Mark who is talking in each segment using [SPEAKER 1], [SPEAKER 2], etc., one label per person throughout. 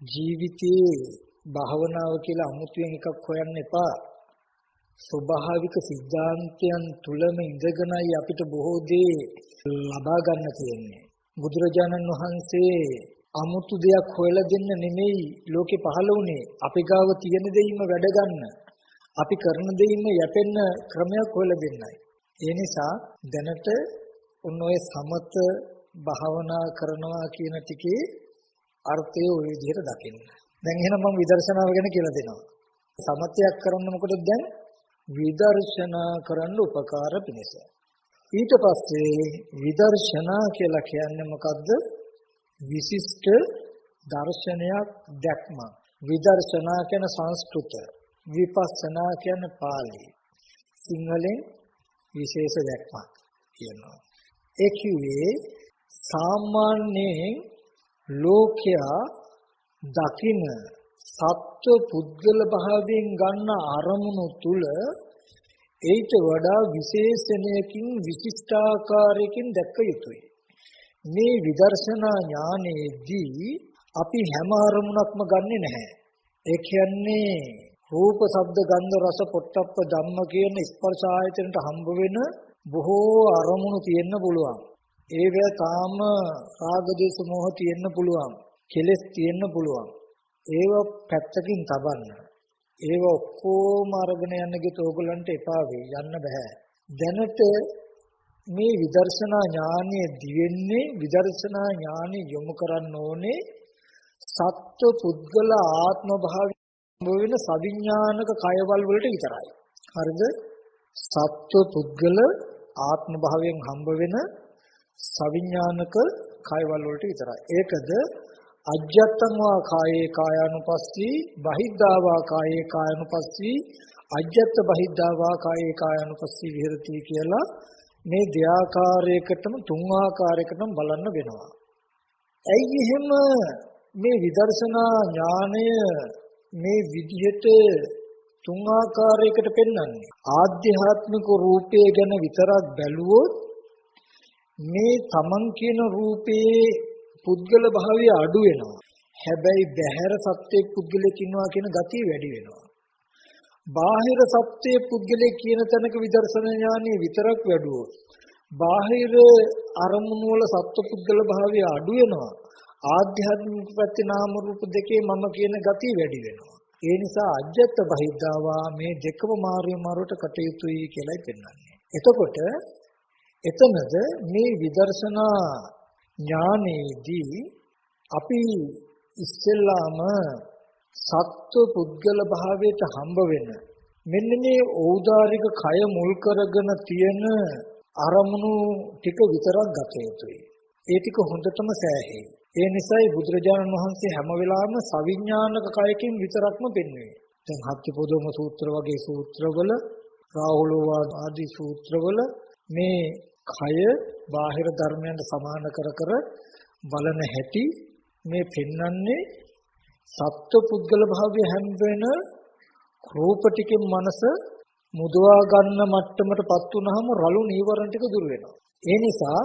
[SPEAKER 1] ජීවිතයේ භාවනාව කියලා අමුතුවෙන් එකක් හොයන්න එපා. ස්වභාවික සිද්ධාන්තයන් තුලම ඉඳගෙනයි අපිට බොහෝ දේ ලබා ගන්න තියෙන්නේ. බුදුරජාණන් වහන්සේ අමුතු දෙයක් හොයලා දෙන්න නෙමෙයි ලෝකේ පහළ වුණේ. අපි ගාව තියෙන දෙයින්ම වැඩ ගන්න. අපි කරන දෙයින්ම යැපෙන්න ක්‍රමයක් හොයලා දෙන්නයි. ඒ නිසා දැනට ඔන්න ඔය සමත භාවනා කරනවා කියන ටිකේ අර්ථය ওই විදිහට දකින්න. දැන් එහෙනම් මම විදර්ශනාව ගැන කියලා දෙනවා. සමතයක් කරන්න මොකටද දැන්? විදර්ශනා කරන්න උපකාර පිණිස. ඊට පස්සේ විදර්ශනා කියලා කියන්නේ මොකද්ද? විශිෂ්ට දර්ශනයක් දැක්ම. විදර්ශනා කියන සංස්කෘත, විපස්සනා කියන පාලි. සිංහලෙන් විශේෂ දැක්මක් කියනවා. ඒ කිව්වේ සාමාන්‍යයෙන් ලෝකයා දකින සත්ව පුද්ගල භාවයෙන් ගන්න අරමුණු තුල ඒට වඩා විශේෂණයකින් විශිෂ්ටාකාරයකින් දැක්ක යුතුයි. මේ විදර්ශනා ඥානයේදී අපි හැම අරමුණක්ම ගන්නෙ නැහැ. ඒ කියන්නේ රූප, ශබ්ද, ගන්ධ, රස, පොට්ටප්ප ධම්ම කියන ස්පර්ශ ආයතනට හම්බ වෙන බොහෝ අරමුණු තියෙන්න පුළුවන්. ඒව තාම රාග දේශ මොහ තියෙන්න පුළුවන්. කෙලෙස් තියෙන්න පුළුවන්. ඒව පැත්තකින් තබන්න. ඒව ඔක්කොම අරගෙන යන්න ගියොත් ඕගලන්ට එපා වෙයි. යන්න බෑ. දැනට මේ විදර්ශනා ඥානය දිවෙන්නේ විදර්ශනා ඥානය යොමු කරන්න ඕනේ සත්ව පුද්ගල ආත්ම භාවය වෙන සවිඥානික කයවල වලට විතරයි. හරිද? සත්ව පුද්ගල ආත්ම භාවයෙන් හම්බ වෙන සවිඥානික කයවල වලට විතරයි. ඒකද අජ්ජත්තං වා කායේ කායානුපස්සී බහිද්ධා වා කායේ කායානුපස්සී අජ්ජත්ත බහිද්ධා වා කායේ කායානුපස්සී විහෙරති කියලා මේ දෙආකාරයකටම තුන් ආකාරයකටම බලන්න වෙනවා. ඇයි එහෙම මේ විදර්ශනා ඥානය මේ විදිහට තුන් ආකාරයකට පෙන්වන්නේ? ආධ්‍යාත්මික රූපය ගැන විතරක් බැලුවොත් මේ තමන් කියන රූපේ පුද්ගල භාවය අඩු වෙනවා. හැබැයි බහැර සත්‍යයේ පුද්ගලෙක් ඉන්නවා කියන ගතිය වැඩි වෙනවා. බාහිර සත්‍යයේ පුද්ගලෙක් කියන තැනක විදර්ශනා ඥානෙ විතරක් වැඩුවොත් බාහිර අරමුණු වල සත්ව පුද්ගල භාවය අඩු වෙනවා. ආධ්‍යාත්මික පැත්තේ නාම රූප දෙකේ මම කියන ගතිය වැඩි වෙනවා. ඒ නිසා අජ්ජත් බහිද්ධාවා මේ දෙකම මාරුවට කටයුතුයි කියලායි පෙන්වන්නේ. එතකොට එතනද මේ විදර්ශනා ඥානයේදී අපි ඉස්සෙල්ලාම සත්ව පුද්ගල භාවයට හම්බ වෙන මෙන්න මේ ඖදාරික කය මුල් කරගෙන තියෙන අරමුණු ටික විතරක් ගත යුතුයි. ඒ ටික හොඳටම සෑහේ. ඒ නිසායි බුදුරජාණන් වහන්සේ හැම වෙලාවෙම සවිඥානික කයකින් විතරක්ම පෙන්වන්නේ. දැන් හත්තිපොදෝම සූත්‍ර වගේ සූත්‍රවල රාහුලෝවාද ආදී සූත්‍රවල මේ කය බාහිර ධර්මයන්ට සමාන කර බලන හැටි මේ පෙන්වන්නේ සත්ව පුද්ගල භාවය හැම් වෙන රූප ටිකෙන් මනස මුදවා ගන්න මට්ටමටපත් වුනහම රළු නීවරණ ටික දුර වෙනවා. ඒ නිසා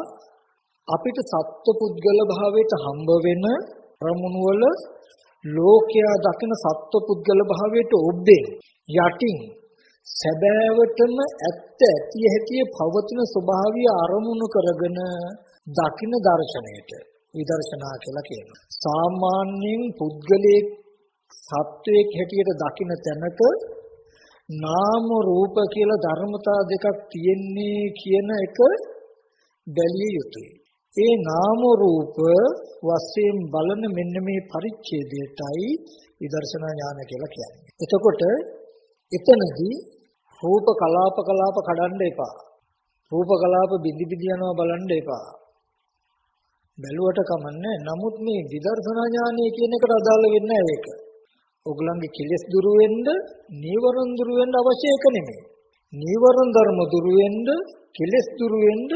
[SPEAKER 1] අපිට සත්ව පුද්ගල භාවයට හම්බ වෙන රමුණු වල ලෝකයා දකින සත්ව පුද්ගල භාවයට ඔබ්බෙන් යටින් සැබෑවටම ඇත්ත ඇති හැටි පවතින ස්වභාවය අරමුණු කරගෙන දකින දර්ශනයට විදර්ශනා කියලා කියනවා. සාමාන්‍යයෙන් පුද්ගලයේ සත්වයේ හැටියට දකින තැනක නාම රූප කියලා ධර්මතා දෙකක් තියෙන්නේ කියන එක බැලිය යුතුයි. ඒ නාම රූප වශයෙන් බලන මෙන්න මේ පරිච්ඡේදයටයි විදර්ශනා ඥාන කියලා කියන්නේ. එතකොට එතනදී රූප කලාප කඩන්න එපා. රූප කලාප බිඳි බිඳි යනවා බලන්න එපා. බැලුවට කමන්නේ. නමුත් මේ විදර්ශනා ඥානය කියන එකට අදාළ වෙන්නේ නැහැ ඒක. ඔයගලන්ගේ කෙලෙස් දුරු වෙන්න, නීවරණ දුරු වෙන්න අවශ්‍ය එක නෙමෙයි. නීවරණ ධර්ම දුරු වෙන්න, කෙලෙස් දුරු වෙන්න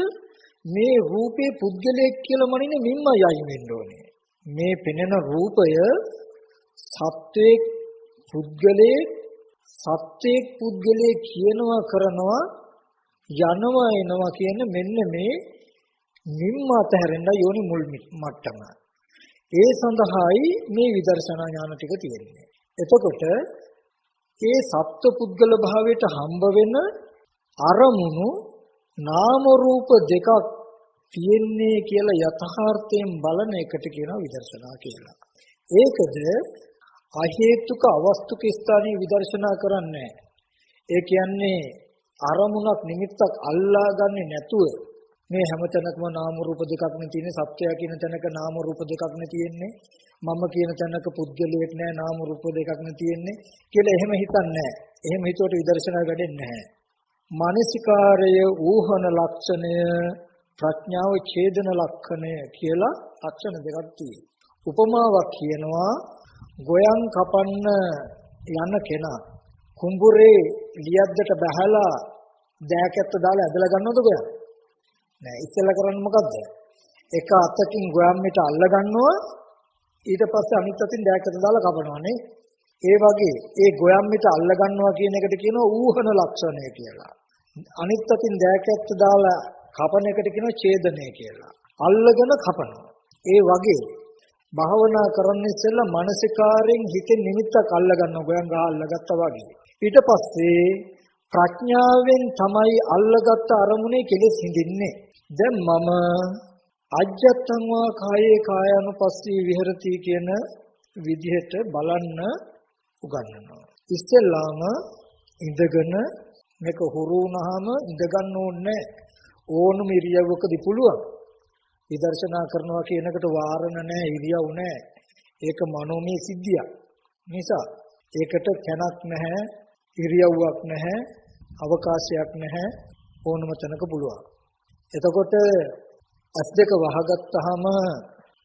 [SPEAKER 1] මේ රූපේ පුද්ගලයෙක් කියලා මනින්නේ මින්මයි අයින් වෙන්න ඕනේ. මේ පෙනෙන රූපය සත්වයේ පුද්ගලයේ කියනවා කරනවා යනවා එනවා කියන මෙන්න මේ මින්ම අතහැරෙන්න යෝනි මුල් මට්ටම. ඒ සඳහායි මේ විදර්ශනා ඥාන ටික තියෙන්නේ. එතකොට ඒ සත්ව පුද්ගල භාවයට හම්බ වෙන අරමුණු නාම රූප දෙකක් තියෙන්නේ කියලා යථාර්ථයෙන් බලන එකට කියනවා විදර්ශනා කියලා. ඒකද අහේතුක අවස්තුක ස්ථානයේ විදර්ශනා කරන්නේ. ඒ කියන්නේ අරමුණක් නිමිත්තක් අල්ලාගන්නේ නැතුව මේ හැමතැනකම නාම රූප දෙකක් නේ තියෙන්නේ. සත්‍යය කියන තැනක නාම රූප දෙකක් නේ තියෙන්නේ. මම කියන තැනක පුද්ගලයෙක් නෑ නාම රූප දෙකක් නේ තියෙන්නේ කියලා එහෙම හිතන්නේ නෑ. එහෙම හිතුවට විදර්ශනා වැඩෙන්නේ නැහැ. මානසිකාරය ඌහන ලක්ෂණය ප්‍රඥාව ඡේදන ලක්ෂණය කියලා ලක්ෂණ දෙකක් තියෙනවා. උපමාවක් කියනවා ගොයන් කපන්න යන කෙනා කුඹුරේ ලියද්දට බහලා දෑකැත්ත දාලා ඇදලා ගන්නවද ගොයන්? නෑ. ඉස්සෙල්ලා කරන්නේ මොකද්ද? එක අතකින් ගොයන් මිට අල්ල ගන්නවා ඊට පස්සේ අනිත් අතින් දෑකැත්ත දාලා කපනවානේ. ඒ වගේ ඒ ගොයන් මිට අල්ල ගන්නවා කියන එකට කියනවා ඌහන ලක්ෂණය කියලා. අනිත් අතින් දෑකැත්ත දාලා කපන එකට කියනවා ඡේදනය කියලා. අල්ලගෙන කපනවා. ඒ වගේ භාවනා කරන්න ඉස්සෙල්ලා මානසිකාරයෙන් හිතේ නිමිත්තක් අල්ල ගන්නවා ගොයන් ගහ අල්ලගත්තා වගේ. ඊට පස්සේ ප්‍රඥාවෙන් තමයි අල්ලගත්ත අරමුණේ කෙලෙස් හිඳින්නේ. දැන් මම අජ්ජත්තං වා කායේ කායानुපස්සී විහෙරති කියන විදිහට බලන්න උගන්වනවා. ඉස්සෙල්ලාම ඉඳගෙන මේක හුරු වුණාම ඉඳ ගන්න ඕනේ ඕනම ඉරියව්වකදී පුළුවන්. විදර්ශනා කරනවා කියනකට වාරණ නැහැ ඉරියව් නැහැ. ඒක මනෝමය සිද්ධියක්. නිසා ඒකට තැනක් නැහැ ඉරියව්වක් නැහැ අවකාශයක් නැහැ ඕනම තැනක පුළුවන්. එතකොට ඇස් දෙක වහගත්තාම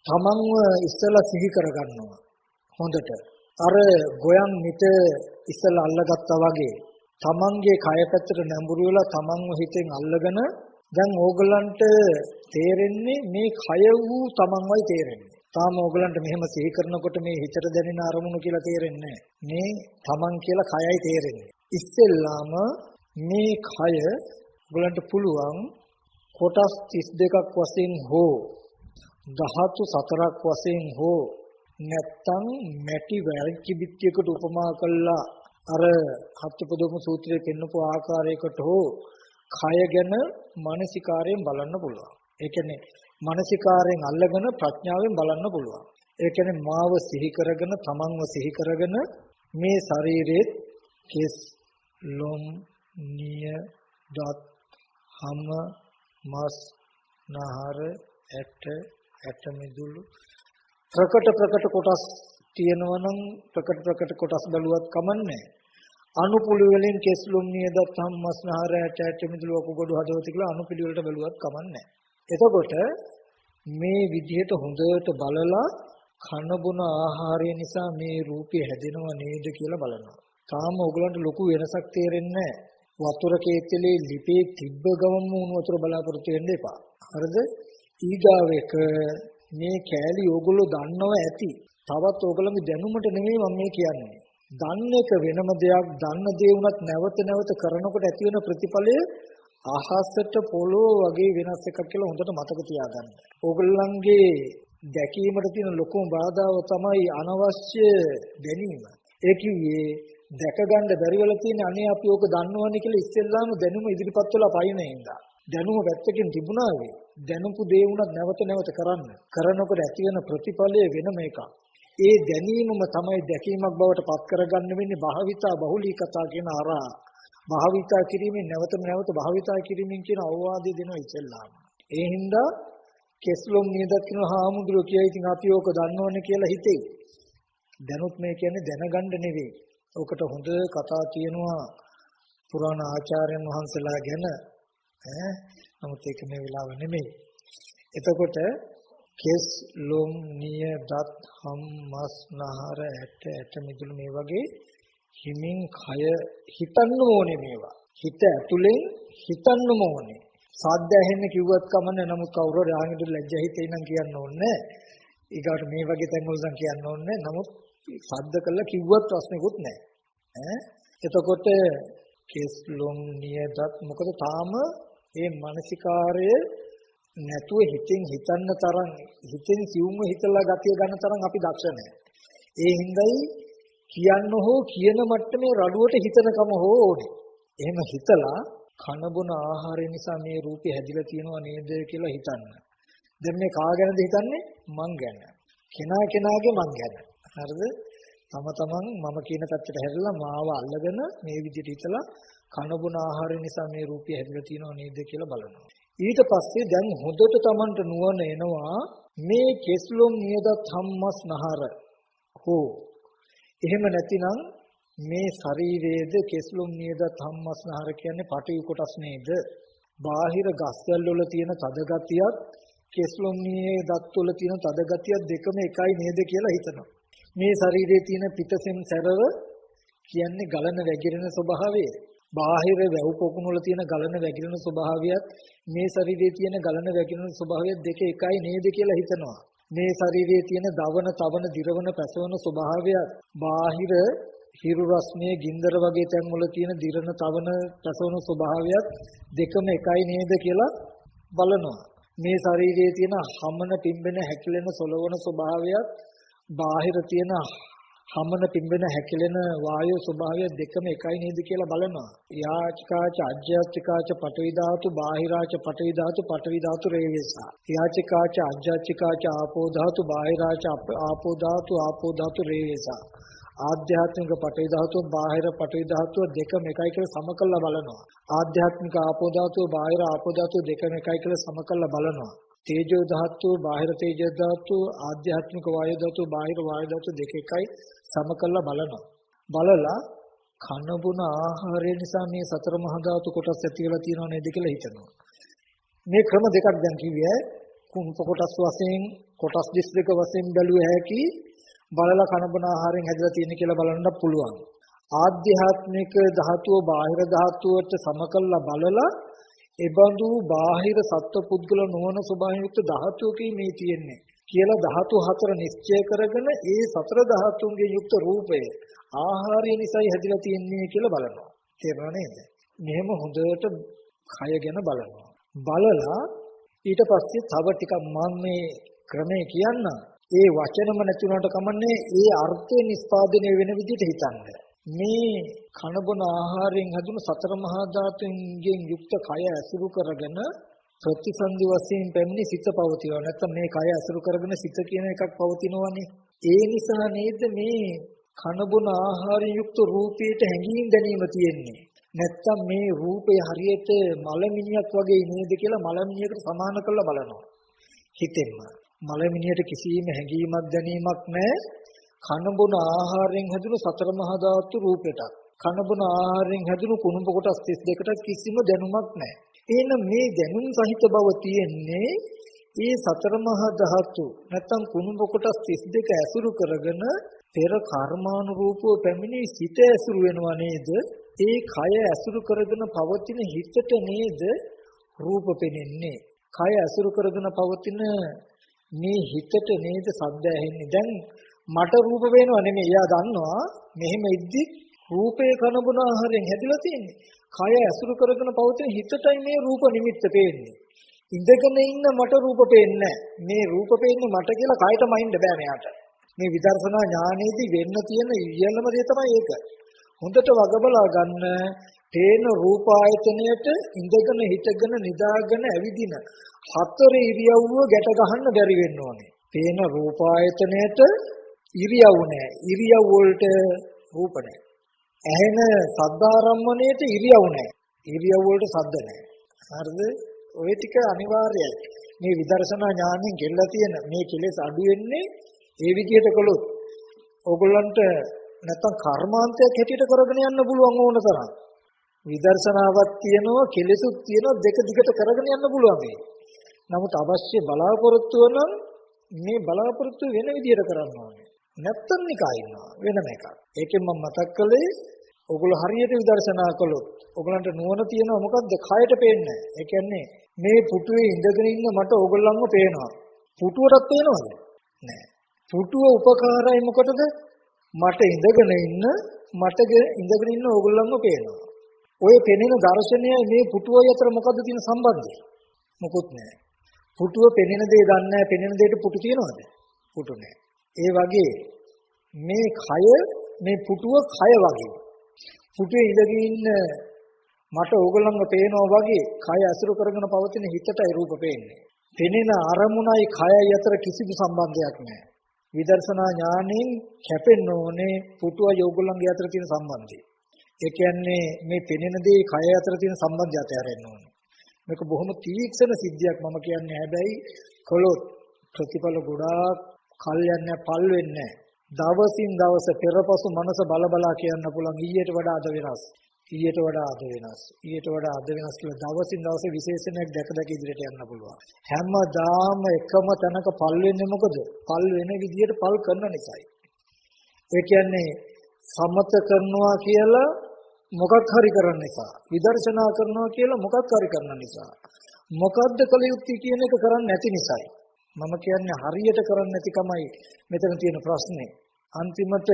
[SPEAKER 1] තමන්ව ඉස්සලා සිහි කරගන්නවා. හොඳට අර ගොයන් මිට ඉස්සලා අල්ලගත්තා වගේ තමන්ගේ කය පැත්තට නැඹුරු වෙලා තමන්ව හිතෙන් අල්ලගෙන දැන් ඕගලන්ට තේරෙන්නේ මේ කය වූ තමන්වයි තේරෙන්නේ. තාම ඕගලන්ට මෙහෙම සිහි කරනකොට මේ හිතට දැනෙන අරමුණු කියලා තේරෙන්නේ නැහැ. මේ තමන් කියලා කයයි තේරෙන්නේ. ඉස්සෙල්ලාම මේ කය ඕගලන්ට පුළුවන් කොටස් 32ක් වශයෙන් හෝ ධාතු 4ක් වශයෙන් හෝ නැත්තම් මැටි වැරකි බිත්තියකට උපමා කළා අර හත්පදෝම සූත්‍රයේ පෙන්නපු ආකාරයකට හෝ කය ගැන මානසිකාරයෙන් බලන්න පුළුවන්. ඒ කියන්නේ මානසිකාරයෙන් අල්ලගෙන ප්‍රඥාවෙන් බලන්න පුළුවන්. ඒ කියන්නේ මාව සිහි කරගෙන තමන්ව සිහි කරගෙන මේ ශරීරෙත් කෙස් ලොම් නිය දත් හම මස් නහර ඇට මිදුළු ප්‍රකට කොටස් තියෙනවා නම් ප්‍රකට කොටස් බලුවත් කමන්නේ. අනුපුළු වලින් කෙස් ලොම් නිය දත් හම මස් නහර ඇට මිදුළු වකුගඩු හදවත කියලා අනුපිළි වලට බලුවත් කමන්නේ. එතකොට මේ විදිහට හොඳට බලලා කන බොන ආහාරය නිසා මේ රූපය හැදෙනව නේද කියලා බලනවා. තාම ඕගලන්ට ලොකු වෙනසක් තේරෙන්නේ නැහැ. වතුර කේතලේ ලිපේ තිබ්බ ගමම උණු වතුර බලාපොරොත්තු වෙන්න එපා. හරිද? ඊගාව එක මේ කෑලි ඕගොල්ලෝ දන්නව ඇති. තවත් ඕගලන්ගේ දැනුමට නෙමෙයි මම මේ කියන්නේ. දන්න එක වෙනම දෙයක්. දන්න දේ උනත් නැවත නැවත කරනකොට ඇති වෙන ප්‍රතිඵලය අහසට පොළොව වගේ වෙනස් එකක් කියලා හොඳට මතක තියාගන්න. ඕගොල්ලන්ගේ දැකීමට තියෙන ලොකුම බාධාව තමයි අනවශ්‍ය දැනීම. ඒ කිව්වේ දැක ගන්න බැරි වෙලා තියෙන අනේ අපි ඕක දන්නවනේ කියලා ඉස්සෙල්ලාම දැනුම ඉදිරිපත් වෙලා පයින්නේ ඉඳා. දැනුම පැත්තකින් තිබුණා වේ. දැනුපු දේ උනත් නැවත නැවත කරනකොට ඇති වෙන ප්‍රතිඵලය වෙනම එකක්. ඒ දැනීමම තමයි දැකීමක් බවට පත් කරගන්න වෙන්නේ භාවිතා බහුලීකතා කියන අරා. භාවිතා කිරීමෙන් නැවත භාවිතා කිරීමෙන් කියන අවවාදය දෙනවා ඉස්සෙල්ලාම. ඒ හින්දා කෙස්ලොම් නියදත් කියන හාමුදුරුවෝ කියයි ඉතින් අපි ඕක දන්නවනේ කියලා හිතේ. දැනුත් මේ කියන්නේ දැනගන්න නෙවෙයි. ඔකට හොඳ කතා තියෙනවා පුරාණ ආචාර්යන් වහන්සේලා ගැන. නමුත් ඒක මේ වෙලාව නෙමෙයි. එතකොට කෙස් ලොම් නිය දත් හම් මස් නහර ඇට මිදුළු මේ වගේ හිමින් කය හිතන්න ඕනේ මේවා. හිත ඇතුලෙන් හිතන්නම ඕනේ. සද්ද ඇහෙන්න කිව්වත් කමන්නේ. නමුත් කවුරු හරි ආගෙට ලැජ්ජා හිතේ නම් කියන්න ඕනේ. ඊගාට මේ වගේ තැන් වල නම් කියන්න ඕනේ. නමුත් සද්ද කළා කිව්වත් ප්‍රශ්නකුත් නැහැ. එතකොට කෙස් ලොම් නිය දත් මොකද තාම මේ මානසිකාරය නැතුව හිතෙන් හිතන්න තරම් හිතෙන් සිවුම්ව හිතලා ගතිය ගන්න තරම් අපි දක්ෂ නැහැ. ඒ හින්දායි කියන්න හෝ කියන මට්ටමේ රළුවට හිතනකම හෝ ඕනේ. එහෙම හිතලා කන බොන ආහාරය නිසා මේ රූපය හැදිලා තියෙනවා නේද කියලා හිතන්න. දැන් මේ කා ගැනද හිතන්නේ? මං ගැන. කෙනාගේ මං ගැන. හරිද? තම තමන් මම කියන පැත්තට හැරිලා මාව අල්ලගෙන මේ විදිහට හිතලා කන බොන ආහාරය නිසා මේ රූපය හැදිලා තියෙනව නේද කියලා බලනවා. ඊට පස්සේ දැන් හොඳට තමන්ට නුවණ එනවා මේ කෙස්ලොම් නියද ධම්මස් නහර හෝ එහෙම නැතිනම් මේ ශරීරයේද කෙස්ලොම් නියද ධම්මස් නහර කියන්නේ පටවි කොටස් නේද? බාහිර ගස්වැල් වල තියෙන තද ගතියත් කෙස්ලොම් නියදත් වල තියෙන තද ගතියත් දෙකම එකයි නේද කියලා හිතනවා. මේ ශරීරයේ තියෙන පිටසෙන් සැරව කියන්නේ ගලන වැగిරෙන ස්වභාවය. බාහිර වැව් පොකුණු වල තියෙන ගලන වැగిරෙන ස්වභාවයත් මේ ශරීරයේ තියෙන ගලන වැగిරෙන ස්වභාවයත් දෙක එකයි නේද කියලා හිතනවා. මේ ශරීරයේ තියෙන දවන, තවන, දිරවන, පැසවන ස්වභාවයත් බාහිර හිරු රස්නේ ගින්දර වගේ තැන් වල තියෙන දිරන, තවන, පැසවන ස්වභාවයත් දෙකම එකයි නේද කියලා බලනවා. මේ ශරීරයේ තියෙන හමන, පිම්බෙන, හැකිලෙන, සොලවන ස්වභාවයත් බාහිර තියෙන හමන පිම්බෙන හැකිලෙන වායු ස්වභාවය දෙකම එකයි නේද කියලා බලනවා. යාචිකාච අජ්ජාචිකාච පඨවි ධාතු බාහිරාච පඨවි ධාතු පඨවි ධාතු රේවේසා. යාචිකාච අජ්ජාචිකාච ආපෝ ධාතු බාහිරාච ආපෝ ධාතු රේවේසා. ආධ්‍යාත්මික පඨවි ධාතුව බාහිර පඨවි ධාතුව දෙකම එකයි කියලා සමකල්ලා බලනවා. ආධ්‍යාත්මික ආපෝ ධාතුව බාහිර ආපෝ ධාතුව දෙකම එකයි කියලා සමකල්ලා බලනවා. තේජෝ ධාතුව බාහිර තේජෝ ධාතුව ආධ්‍යාත්මික වායු ධාතුව බාහිර වායු ධාතුව දෙක එකයි සමකල්ලා බලනවා. බලලා කන බොන ආහාරය නිසා මේ සතර මහා ධාතු කොටස් ඇති වෙලා තියෙනව නේද කියලා හිතනවා. මේ ක්‍රම දෙකක් දැන් කිව්වේ කුණප කොටස් වශයෙන් කොටස් 22 වශයෙන් බැලුව හැකි බලලා කන බොන ආහාරයෙන් හැදලා තියෙන කියලා බලන්න පුළුවන්. ආධ්‍යාත්මික ධාතුව බාහිර ධාතුවට සමකල්ලා බලලා එබඳු බාහිර සත්පුද්ගල නොවන ස්වභාවයුක්ත ධාතුවකයි මේ තියෙන්නේ කියලා ධාතු හතර නිශ්චය කරගෙන ඒ සතර ධාතුන්ගේ යුක්ත රූපය ආහාරය නිසායි හැදිලා තියෙන්නේ කියලා බලනවා. තේරුණා නේද? මෙහෙම හොඳට කය ගැන බලනවා. බලලා ඊට පස්සේ තව ටිකක් මම මේ ක්‍රමේ කියන්න. ඒ වචනම නැති වුණාට කමන්නේ ඒ අර්ථය නිස්පාදනය වෙන විදිහට හිතන්න. මේ කන බොන ආහාරයෙන් හැදුණු සතර මහා ධාතුන්ගෙන් යුක්ත කය ඇසුරු කරගෙන ප්‍රතිසන්දි වශයෙන් පැමිණි සිත පවතිනවා. නැත්නම් මේ කය ඇසුරු කරගෙන සිත කියන එකක් පවතිනවනේ. ඒ නිසා නේද මේ කන බොන ආහාරයෙන් යුක්ත රූපයට හැඟීම් ගැනීම තියෙන්නේ. නැත්නම් මේ රූපය හරියට මලමිනියක් වගේ නේද කියලා මලමිනියකට සමාන කරලා බලනවා. හිතෙන්ම මලමිනියට කිසිම හැඟීමක් දැනීමක් නැහැ. කන බොන ආහාරයෙන් හැදුණු සතර මහා ධාතු රූපයට කන බොන ආහාරයෙන් හැදුණු කුණුඹ කොටස් 32කට කිසිම දැනුමක් නැහැ. එහෙනම් මේ දැනුම් සහිත බව තියෙන්නේ මේ සතර මහා ධාතු නැත්තම් කුණුඹ කොටස් 32 ඇසුරු කරගෙන පෙර කර්මානුරූපව පැමිණි සිත ඇසුරු වෙනවා නේද? ඒ කය ඇසුරු කරගෙන පවතින හිතට නේද රූප පෙනෙන්නේ. කය ඇසුරු කරගෙන පවතින මේ හිතට නේද සද්ද ඇහෙන්නේ. දැන් මට රූප පේනව නෙමෙයි. එයා දන්නවා මෙහෙම ඉද්දි රූපේ කන බොන ආහාරයෙන් හැදිලා තියෙන්නේ. කය ඇසුරු කරගෙන පවතින හිතටයි මේ රූප නිමිත්ත පේන්නේ. ඉඳගෙන ඉන්න මට රූප පේන්නේ මේ රූප පේන්නේ මට කියලා කයට මයින්ඩ් බෑ මෙයාට. මේ විදර්ශනා ඥානයේදී වෙන්න තියෙන ඉයලම දේ තමයි ඒක. හොඳට වග බලා ගන්න තේන රූප ආයතනයට ඉඳගෙන හිටගෙන නිදාගෙන ඇවිදින හතර ඉරියව්ව ගැට ගහන්න බැරි වෙන්න ඕනේ. තේන රූප ආයතනයට ඉරියව් නැහැ. ඉරියව් වලට රූප නැහැ. ඇහෙන සද්දාරම්මණයට ඉරියව් නැහැ. ඉරියව් වලට සද්ද නැහැ. හරිද? ඔය ටික අනිවාර්යයි. මේ විදර්ශනා ඥාණයෙන් ගෙල්ලා තියෙන මේ කෙලෙස් අඩු වෙන්නේ ඒ විදිහට කළොත්. ඕගොල්ලන්ට නැත්තම් කර්මාන්තයක් හැටියට කරගෙන යන්න පුළුවන් ඕන තරම්. විදර්ශනාවක් තියෙනවා, කෙලෙසුත් තියෙනවා, දෙක දිගට කරගෙන යන්න පුළුවන් මේ. නමුත් අවශ්‍ය බලාපොරොත්තුව නම් මේ බලාපොරොත්තු වෙන විදිහට කරන්න ඕනේ. නැත්තම් නිකා ඉන්නවා වෙනම එකක්. ඒකෙන් මම මතක් කළේ ඔයගොල්ලෝ හරියට විදර්ශනා කළොත් ඔයගලන්ට නුවණ තියෙනවා මොකද්ද? කයට පේන්නේ. ඒ කියන්නේ මේ පුටුවේ ඉඳගෙන ඉන්න මට ඔයගොල්ලන්ව පේනවා. පුටුවටත් පේනවද? නෑ. පුටුව උපකාරයි මොකටද? මට ඉඳගෙන ඉන්න ඔයගොල්ලන්ව පේනවා. ඔය පෙනෙන දර්ශනයයි මේ පුටුවයි අතර මොකද්ද තියෙන සම්බන්ධය? මොකුත් නෑ. පුටුව පෙනෙන දේ දන්නේ නැහැ. පෙනෙන දෙයට පුටු තියනවද? පුටු නැහැ. ඒ වගේ මේ කය මේ පුටුව කය වගේ. පුටුවේ ඉඳගෙන ඉන්න මට ඕගොල්ලන්ව පේනවා වගේ කය අසුර කරගෙන පවතින හිතටයි රූප පේන්නේ. පෙනෙන අරමුණයි කයයි අතර කිසිදු සම්බන්ධයක් නැහැ. විදර්ශනා ඥාණයෙන් කැපෙන්න ඕනේ පුටුවයි ඕගොල්ලන්ගේ අතර තියෙන සම්බන්ධය. ඒ කියන්නේ මේ පෙනෙන දේ කය අතර තියෙන සම්බන්ධය අතහැරෙන්න ඕනේ. මේක බොහොම තීක්ෂණ සිද්ධියක් මම කියන්නේ. හැබැයි කළොත් ප්‍රතිඵල ගොඩාක් කල් යන්නේ පල් වෙන්නේ නැහැ. දවසින් දවස පෙරපසු මනස බලබලා කියන්න පුළුවන් ඊට වඩා අද වෙනස්. ඊට වඩා අද වෙනස්. ඊට වඩා අද වෙනස් කියලා දවසින් දවස විශේෂණයක් දැක දැක ඉදිරියට යන්න පුළුවන්. හැමදාම එකම තැනක පල් වෙන්නේ මොකද? පල් වෙන විදියට පල් කරන නිසායි. ඒ කියන්නේ සමත කරනවා කියලා මොකක් හරි කරන නිසා, විදර්ශනා කරනවා කියලා මොකක් හරි කරන නිසා, මොකද්ද කළ යුත්තේ කියන එක කරන්නේ නැති නිසායි. මම කියන්නේ හරියට කරන්නේ නැතිකමයි මෙතන තියෙන ප්‍රශ්නේ. අන්තිමට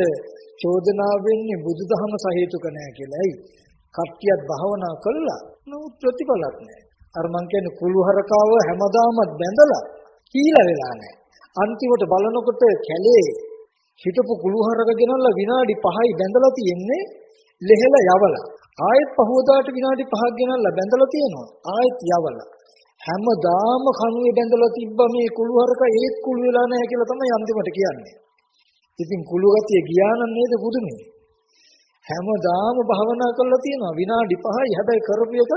[SPEAKER 1] චෝදනා වෙන්නේ බුදුදහම සහේතුක නැහැ කියලා. ඇයි? කට්ටියත් භාවනා කළා. නමුත් ප්‍රතිඵලක් නැහැ. අර මං කියන්නේ කුළුහරකාව හැමදාමත් බැඳලා කීලා වෙලා නැහැ. අන්තිමට බලනකොට කැලේ හිටපු කුළුහරක ගෙනල්ලා විනාඩි 5යි බැඳලා තියෙන්නේ ලෙහෙලා යවලා. ආයෙත් පහවදාට විනාඩි 5ක් ගෙනල්ලා බැඳලා තියෙනවා. ආයෙත් යවලා. හැමදාම කණුවේ බැඳලා තිබ්බ මේ කුළුහරක ඒත් කුළු වෙලා නැහැ කියලා තමයි අන්තිමට කියන්නේ. ඉතින් කුළු ගතිය ගියා නම් නේද බුදුනේ? හැමදාම භවනා කරලා තියෙනවා විනාඩි 5යි. හැබැයි කරපු එක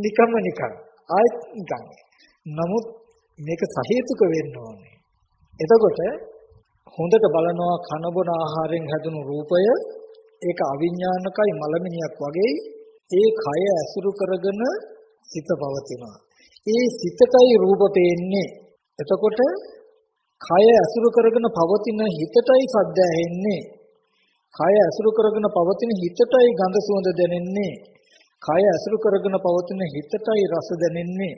[SPEAKER 1] නිකන් ආයෙත් නිකන්. නමුත් මේක සහේතුක වෙන්න ඕනේ. එතකොට හොඳට බලනවා කන බොන ආහාරයෙන් හැදුණු රූපය ඒක අවිඥානිකයි මලමිනියක් වගේ. ඒ කය ඇසුරු කරගෙන සිත පවතිනවා. ඒ සිතටයි රූප පේන්නේ. එතකොට කය ඇසුරු කරගෙන පවතින හිතටයි සද්ද ඇහෙන්නේ. කය ඇසුරු කරගෙන පවතින හිතටයි ගඳ සුවඳ දැනෙන්නේ. කය ඇසුරු කරගෙන පවතින හිතටයි රස දැනෙන්නේ.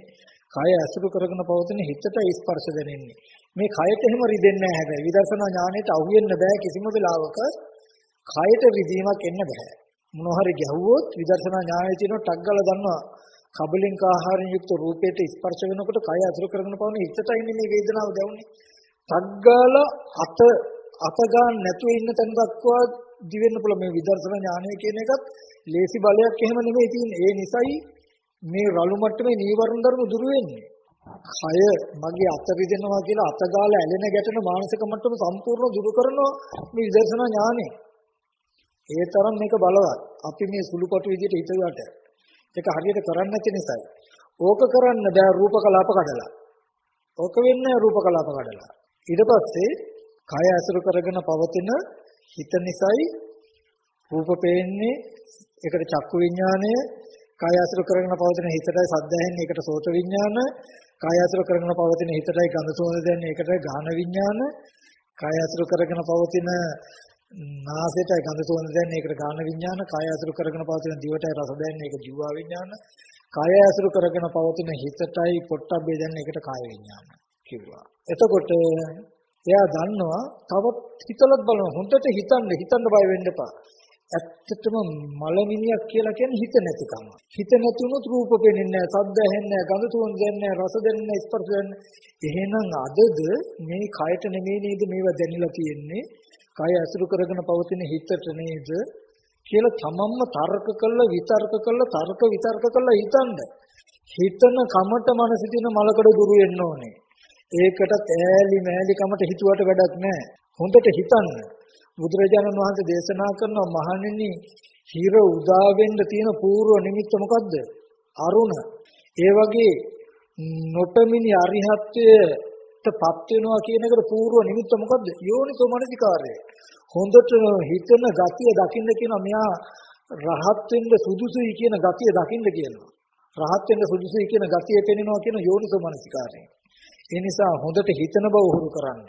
[SPEAKER 1] කය ඇසුරු කරගෙන පවතින හිතටයි ස්පර්ශ දැනෙන්නේ. මේ කයට එහෙම රිදෙන්නේ නැහැ. හැබැයි විදර්ශනා ඥාණයට අහු වෙන්න බෑ කිසිම වෙලාවක. කයට රිදීමක් එන්න බෑ. මොනවා හරි ගැහුවොත් විදර්ශනා ඥාණයේ තියෙන ටක් ගාලා දන්නවා. කබලින්ක ආහාරයෙන් යුක්ත රූපයට ස්පර්ශ වෙනකොට කය අසුර කරගෙන පවන හිතටයි මේ වේදනාව දැනුනේ. ටග්ගාල අත ගන්න නැතුව ඉන්න තැන දක්වා දිවෙන්න පුළුවන්. මේ විදර්ශනා ඥානය කියන එකත් ලේසි බලයක් එහෙම නෙමෙයි තියෙන්නේ. ඒ නිසායි මේ රළු මට්ටමේ නීවරණ ධර්ම දුර වෙන්නේ. කය මගේ අත රිදෙනවා කියලා අත ගාලා ඇලෙන ගැටෙන මානසික මට්ටම සම්පූර්ණ දුරු කරනවා මේ විදර්ශනා ඥානය. ඒ තරම් මේක බලවත්. අපි මේ සුළුපටු විදිහට හිතුවට ඒක හරියට කරන්නේ නැති නිසායි. ඕක කරන්න බෑ රූප කලාප කඩලා. ඕක වෙන්නේ රූප කලාප කඩලා. ඊට පස්සේ කය ඇසුරු කරගෙන පවතින හිත නිසායි රූප පේන්නේ. ඒකට චක්කු විඥානය. කය ඇසුරු කරගෙන පවතින හිතටයි සද්ද ඇහෙන්නේ. ඒකට සෝත විඥාන. කය ඇසුරු කරගෙන පවතින හිතටයි ගඳ සුවඳ දැනෙන්නේ. ඒකට ගාහන විඥාන. කය ඇසුරු කරගෙන පවතින නාසයටයි ගඳ සුවඳ දැනෙන්නේ. ඒකට ගාහන විඥාන. කය ඇසුරු කරගෙන පවතින දිවටයි රස දැනෙන්නේ. ඒක ජීවා විඥාන. කය ඇසුරු කරගෙන පවතින හිතටයි පොට්ටබ්බේ දැනෙන්නේ. ඒකට කාය විඥාන කිව්වා. එතකොට එයා දන්නවා තවත් හිතලත් බලනවා. හොඳට හිතන්න බය වෙන්න එපා. ඇත්තටම මලමිනියක් කියලා කියන්නේ හිත නැතිකම. හිත නැතුනොත් රූප පේන්නේ නැහැ, ශබ්ද ඇහෙන්නේ නැහැ, ගඳ සුවඳ දැනෙන්නේ නැහැ, රස දැනෙන්නේ නැහැ, ස්පර්ශ දැනෙන්නේ නැහැ. එහෙනම් අදද මේ කයට නෙමෙයි නේද මේවා දැනিলা තියෙන්නේ? කය ඇසුරු කරගෙන පවතින හිතට නේද කියලා තමන්ම තර්ක කළා විතර්ක කළා හිතන්න. හිතන කමට මනස තියෙන මලකඩ දුරු වෙන්න ඕනේ. ඒකට ඈලි මෑලි කමට හිතුවට වැඩක් නැහැ. හොඳට හිතන්න. බුදුරජාණන් වහන්සේ දේශනා කරනවා මහණෙනි හිර උදා වෙන්න තියෙන పూర్ව නිමිත්ත මොකද්ද? අරුණ. ඒ වගේ නොපෙමිනි අරිහත්ත්වයටපත් වෙනවා කියන එකට పూర్ව නිමිත්ත මොකද්ද? යෝනිසෝ මනසිකාරය. හොඳට හිතන ගතිය දකින්න කියනවා. මෙයා රහත් වෙන්න සුදුසුයි කියන ගතිය දකින්න කියනවා. රහත් වෙන්න සුදුසුයි කියන ගතිය පෙනෙනවා කියන යෝනිසෝ මනසිකාරය. ඒ නිසා හොඳට හිතන බව උහුරු කරන්න.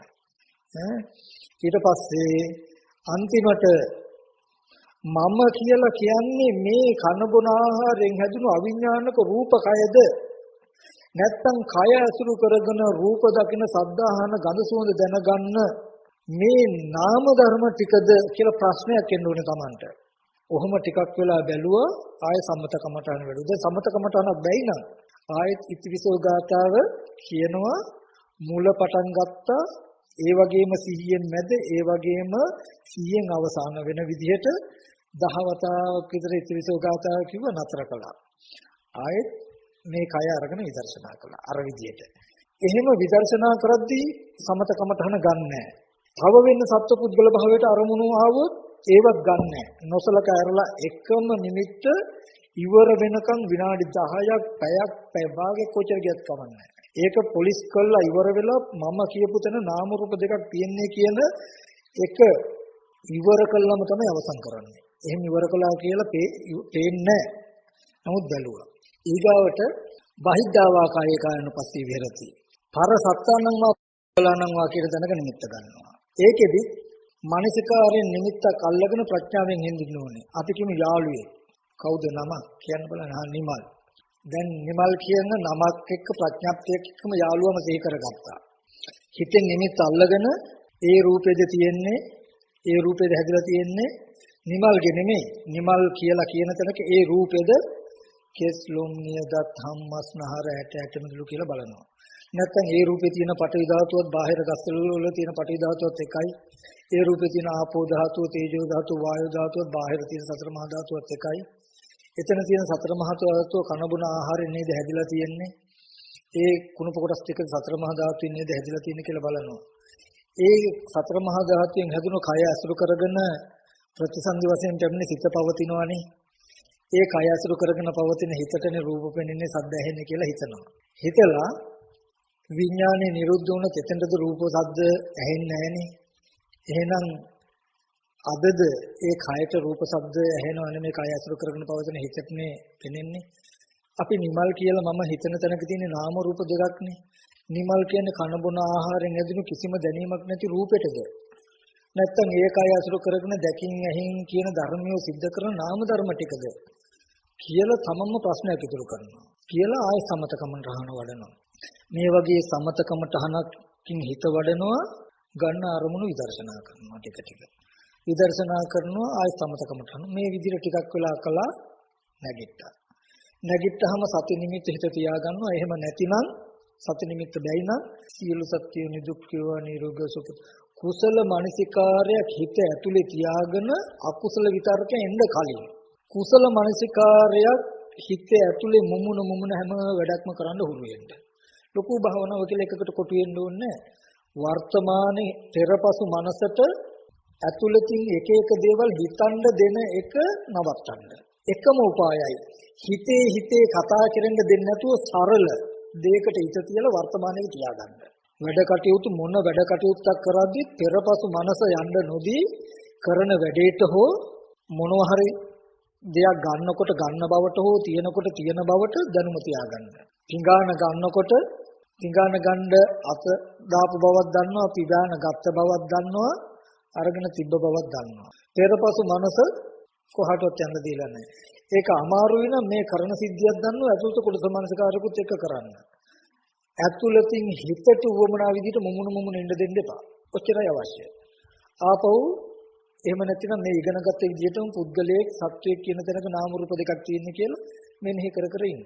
[SPEAKER 1] ඊට පස්සේ අන්තිමට මම කියලා කියන්නේ මේ කන බොන ආහාරයෙන් හැදුණු අවිඥානික රූපකයද නැත්නම් කය අසුරු කරගෙන රූප දකින සද්ද අහන ගඳ සුවඳ දැනගන්න මේ නාම ධර්ම ටිකද කියලා ප්‍රශ්නයක් එන්න ඕනේ Tamanට. ඔහොම ටිකක් වෙලා බැලුවා ආය සම්මත කමටහන වැඩි. දැන් සම්මත කමටහනක් බැයි නම් ආයත් ඉතිවිසෝ ගාතාව කියනවා මූල පටන් ගත්තා ඒ වගේම 100න් මැද ඒ වගේම 100න් අවසාන වෙන විදිහට 10 වතාවක් විතර ඉතිවිසෝ ගාතාව කිව්ව නතර කළා. ආයත් මේ කය අරගෙන විදර්ශනා කළා අර විදිහට. එහෙම විදර්ශනා කරද්දී සමතකමටහන ගන්නෑ. තව වෙන සත්පුද්ගල භාවයට අරමුණු ආවොත් ඒවත් ගන්නෑ. නොසලක ඇරලා එකම නිමිත්ත ඉවර වෙනකන් විනාඩි 10ක් පැයක් පැය භාගයක් කොච්චර ගියත් කමන්නේ. ඒක පොලිස් කළා ඉවර වෙලා මම කියපු තැන නාම රූප දෙකක් තියෙන්නේ කියන එක ඉවර කළාම තමයි අවසන් කරන්නේ. එහෙම ඉවර කළා කියලා පේන්නේ නමුත් බැලුවා. ඊගාවට බහිද්ධාවා කායේ කායන පස්සේ විහෙරති. පර සත්තානං වා කලනං වා කියන තැනක නිමිත්ත ගන්නවා. ඒකෙදි මානසිකාරයෙන් නිමිත්තක් අල්ලගෙන ප්‍රඥාවෙන් හින්දින්න ඕනේ. අපි කියමු යාළුවේ. කවුද නම කියන්න බලන්න. නිමල්. දැන් නිමල් කියන නමක් එක්ක ප්‍රඥාප්තියක් එක්කම යාළුවම සිහි කරගත්තා. හිතෙන් නිමිත්ත අල්ලගෙන ඒ රූපෙද තියෙන්නේ ඒ රූපෙද හැදලා තියෙන්නේ නිමල්ගේ නෙමෙයි. නිමල් කියලා කියන තැනක ඒ රූපෙද කෙස් ලොම් නියදත් හම්මස්නහර ඇට ඇටමදුළු කියලා බලනවා. නැත්නම් ඒ රූපේ තියෙන පඨවි ධාතුවත් බාහිර ගස්වල වල තියෙන පඨවි ධාතුවත් එකයි. ඒ රූපේ තියෙන ආපෝ ධාතුව, තේජෝ ධාතුව, වායෝ ධාතුවත් බාහිර තියෙන සතර මහා ධාතුවත් එකයි. එතන තියෙන සතර මහා ධාතුව කනබුන ආහාරයෙන් නේද හැදිලා තියෙන්නේ. ඒ කුණප කොටස් ටික සතර මහා ධාතුවෙන් නේද හැදිලා තියෙන්නේ කියලා බලනවා. ඒ සතර මහා ධාතුවෙන් හැදුණු කය අසුරු කරගෙන ප්‍රතිසන්දි වශයෙන් දෙන්නේ සිත පවතිනවානේ. ඒ කය අසුරු කරගෙන පවතින හිතටනේ රූප පෙනෙන්නේ, සද්ද ඇහෙන්නේ කියලා හිතනවා. හිතලා විඥානේ නිරුද්ධ වුණ තෙතෙන්ද රූප සද්ද ඇහෙන්නේ නැහනේ. එහෙනම් අදද ඒ කයට රූප සද්ද ඇහෙනවනේ මේ කය අසුරු කරගෙන පවතින හිතටනේ පෙනෙන්නේ. අපි නිමල් කියලා මම හිතන තැනක තියෙන නාම රූප දෙකක්නේ. නිමල් කියන්නේ කන බොන ආහාරයෙන් ඇතිවෙන කිසිම දැනීමක් නැති රූපෙටද? නැත්තම් ඒ කය අසුරු කරගෙන දැකින් ඇහින් කියන ධර්මිය සිද්ධ කරන නාම ධර්ම ටිකද කියලා තමන්ම ප්‍රශ්නයක් ඉදිරි කරනවා. කියලා ආය සමතකමටහන වඩනවා. මේ වගේ සමතකමටහනකින් හිත වඩනවා, ගන්න අරමුණු විදර්ශනා කරනවා ටික ටික. විදර්ශනා කරනවා ආය සමතකමටහන. මේ විදිහට ටිකක් වෙලා කළා නැගිට්ටා. නැගිට්ටාම සති නිමිත්ත හිත තියාගන්නවා. එහෙම නැතිනම් සති නිමිත්ත බැයි නම් සියලු සත්‍ය නිදුක්ඛව නිරෝගී සුඛ කුසල මානසිකාරයක් හිත ඇතුලේ තියාගෙන අකුසල විතරකෙන් එන්න කලින් කුසල මානසිකාරයක් හිත ඇතුලේ මුමුණ හැම වැඩක්ම කරන්න හුරු වෙන්න. ලොකු භාවනාව කියලා එකකට කොටු වෙන්න ඕනේ. වර්තමානයේ පෙරපසු මනසට ඇතුළතින් එක එක දේවල් හිතන්න දෙන එක නවත්තන්න. එකම උපායයි. හිතේ කතා කරන්න දෙන්නේ නැතුව සරල දෙයකට හිත තියලා වර්තමානයේ තියාගන්න. වැඩ කටයුතු මොන වැඩ කටයුත්තක් කරද්දී පෙරපසු මනස යන්න නොදී කරන වැඩේට හෝ මොනවා හරි දෙයක් ගන්නකොට ගන්න බවට හෝ තියෙනකොට තියෙන බවට දැනුම තියාගන්න. පිඟාන ගන්නකොට පිඟාන ගන්න අත දාපු බවක් දන්නවා, පිඟාන ගත්ත බවක් දන්නවා, අරගෙන තිබ්බ බවක් දන්නවා. පෙරපසු මනස කොහටවත් යන්න දෙලා නැහැ. ඒක අමාරු වෙන මේ කරන සිද්ධියක් දන්නවා ඇතුළත කොට සමානසකාරකුත් එක්ක කරන්න. ඇතුළතින් හිතට උවමනා විදිහට මුමුණ ඉන්න දෙන්න එපා. ඔච්චරයි අවශ්‍ය. ආපහු එහෙම නැතිනම් මේ ඉගෙනගත්ත විදිහටම පුද්ගලයෙක් සත්වයක් කියන තැනක නාම රූප දෙකක් තියෙන්නේ කියලා මෙනෙහි කර ඉන්න.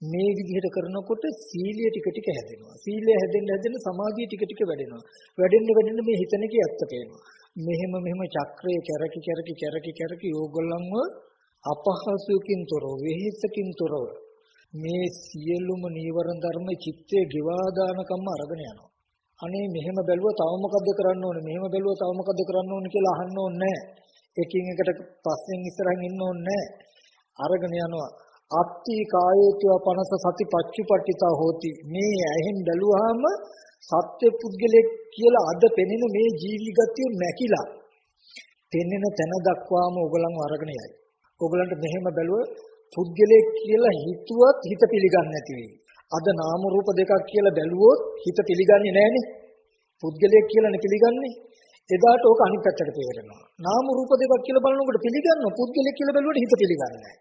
[SPEAKER 1] මේ විදිහට කරනකොට සීලය ටික ටික හැදෙනවා. සීලය හැදෙන්න සමාධිය ටික ටික වැඩෙනවා. වැඩෙන්න මේ හිතන එකේ ඇත්ත පේනවා. මෙහෙම චක්‍රයේ කැරකි ඕගොල්ලන්ව අපහසුකින් තොරව, වෙහෙසකින් තොරව මේ සියලුම නීවරණ ධර්ම චිත්තේ ගෙවා දානකම්ම අරගෙන යනවා. අනේ මෙහෙම බැලුවා තව මොකද්ද කරන්න ඕනේ, මෙහෙම බැලුවා තව මොකද්ද කරන්න ඕනේ කියලා අහන්න ඕනේ නැහැ. එකින් එකට පස්සෙන් ඉස්සරහින් ඉන්න ඕනේ නැහැ. අරගෙන යනවා. අත්ති කායේත්ව පනස සති පච්චුපට්ඨිතා හෝති. මේ ඇහෙන් බැලුවාම සත්‍ය පුද්ගලෙක් කියලා අද පෙනෙන මේ ජීවි ගතිය මැකිලා පෙනෙන තැන දක්වාම ඕගලන්ව අරගෙන යයි. ඕගලන්ට මෙහෙම බැලුව පුද්ගලෙක් කියලා හිතුවත් හිත පිළිගන්නේ නැති වෙයි. අද නාම රූප දෙකක් කියලා බැලුවොත් හිත පිළිගන්නේ නැහනේ. පුද්ගලයෙක් කියලානේ පිළිගන්නේ. එදාට ඕක අනිත් පැත්තට තේරෙනවා. නාම රූප දෙකක් කියලා බලනකොට පිළිගන්නවා. පුද්ගලයෙක් කියලා බැලුවට හිත පිළිගන්නේ නැහැ.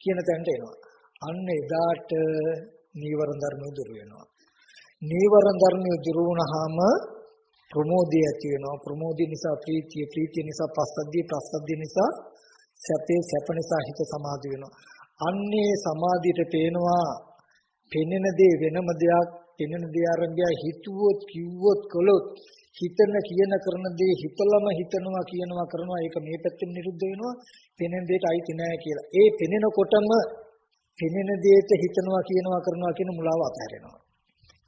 [SPEAKER 1] කියන තැනට එනවා. අන්න එදාට නීවරණ ධර්ම දුරු වෙනවා. නීවරණ ධර්ම දුරු වුණාම ප්‍රමෝදය ඇති වෙනවා. ප්‍රමෝදය නිසා ප්‍රීතිය, ප්‍රීතිය නිසා පස්සද්ධිය, පස්සද්ධිය නිසා සැපේ, සැප නිසා හිත සමාධි වෙනවා. අන්නේ සමාධියට පේනවා පෙනෙන දේ වෙනම දෙයක්, පෙනෙන දේ ආරම්භය හිතුවොත් කිව්වොත් කළොත් හිතන කියන කරන දේ හිතලම හිතනවා කියනවා කරනවා ඒක මේ පැත්තෙන් නිරුද්ධ වෙනවා පෙනෙන දෙයට අයිති නෑ කියලා. ඒ පෙනෙනකොටම පෙනෙන දෙයට හිතනවා කියනවා කරනවා කියන මුලාව අතහැරෙනවා.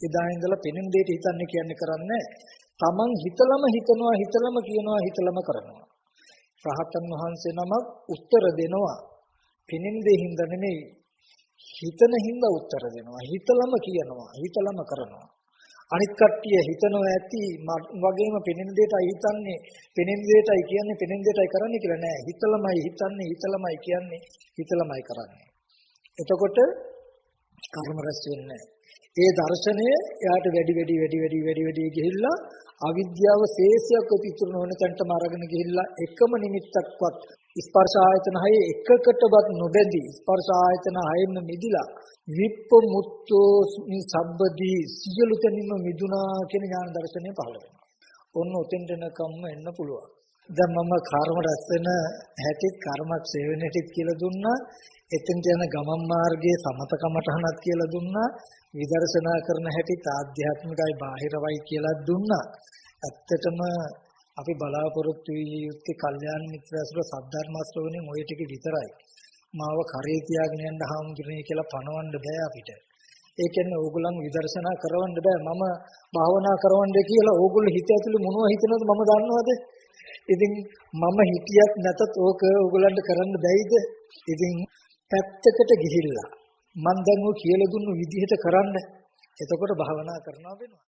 [SPEAKER 1] එදා ඉඳලා පෙනෙන දෙයට හිතන්නේ කියන්නේ කරන්නේ තමන් හිතලම හිතනවා හිතලම කියනවා හිතලම කරනවා. රහතන් වහන්සේ නමක් උත්තර දෙනවා. පෙනෙන දේ හින්දා නෙමෙයි හිතන හින්දා උත්තර දෙනවා. හිතලම කියනවා හිතලම කරනවා. අනිත් කට්ටිය හිතනවා ඇති වගේම පෙනෙන දෙයටයි හිතන්නේ පෙනෙන දෙයටයි කියන්නේ පෙනෙන දෙයටයි කරන්නේ කියලා නෑ. හිතලමයි හිතන්නේ හිතලමයි කියන්නේ හිතලමයි කරන්නේ. එතකොට කර්ම රැස් වෙන්නේ. ඒ දර්ශනය එයාට වැඩි ගිහිල්ලා අවිද්‍යාව ශේෂයක් ඉතුරු නොවන තැනටම අරගෙන ගිහිල්ලා එකම නිමිත්තක්වත් ස්පර්ශ ආයතන හයේ එකකටවත් නොබැඳී ස්පර්ශ ආයතන හයෙම මිදිලා විප්පමුත්තෝ සබ්බදී සියලු තැනින්ම මිදුණා කියන ඥාන දර්ශනය පහළ වෙනවා. ඔන්න උතෙන්ට එනකම්ම එන්න පුළුවන්. දැන් මම කර්ම රැස් වෙන හැටිත් කර්මක් සේවන හැටිත් කියලා දුන්නා. එතෙන්ට යන ගමන් මාර්ගයේ සමතකමටහනක් කියලා දුන්නා. විදර්ශනා කරන හැටිත් ආධ්‍යාත්මිකයි බාහිරවයි කියලා දුන්නා. ඇත්තටම අපි බලාපොරොත්තු වී යුත්තේ කල්යාණ මිත්‍රාසුර සද්ධර්ම ශ්‍රවණයෙන් ওই ටික විතරයි. මාව කරේ තියාගෙන යන්න හාමුදුරනේ කියලා පණවන්න බෑ අපිට. ඒ කියන්නේ ඕගොල්ලන් විදර්ශනා කරවන්න බෑ. මම භාවනා කරවන්න කියලා ඕගොල්ලෝ හිත ඇතුලේ මොනවා හිතනවද මම දන්නවද? ඉතින් මම හිතියත් නැතත් ඕක ඕගොල්ලන්ට කරන්න බැයිද? ඉතින් පැත්තකට ගිහිල්ලා මම දැන් ඔය කියලා දුන්නු විදිහට කරන්න. එතකොට භාවනා කරනවා වෙනවා.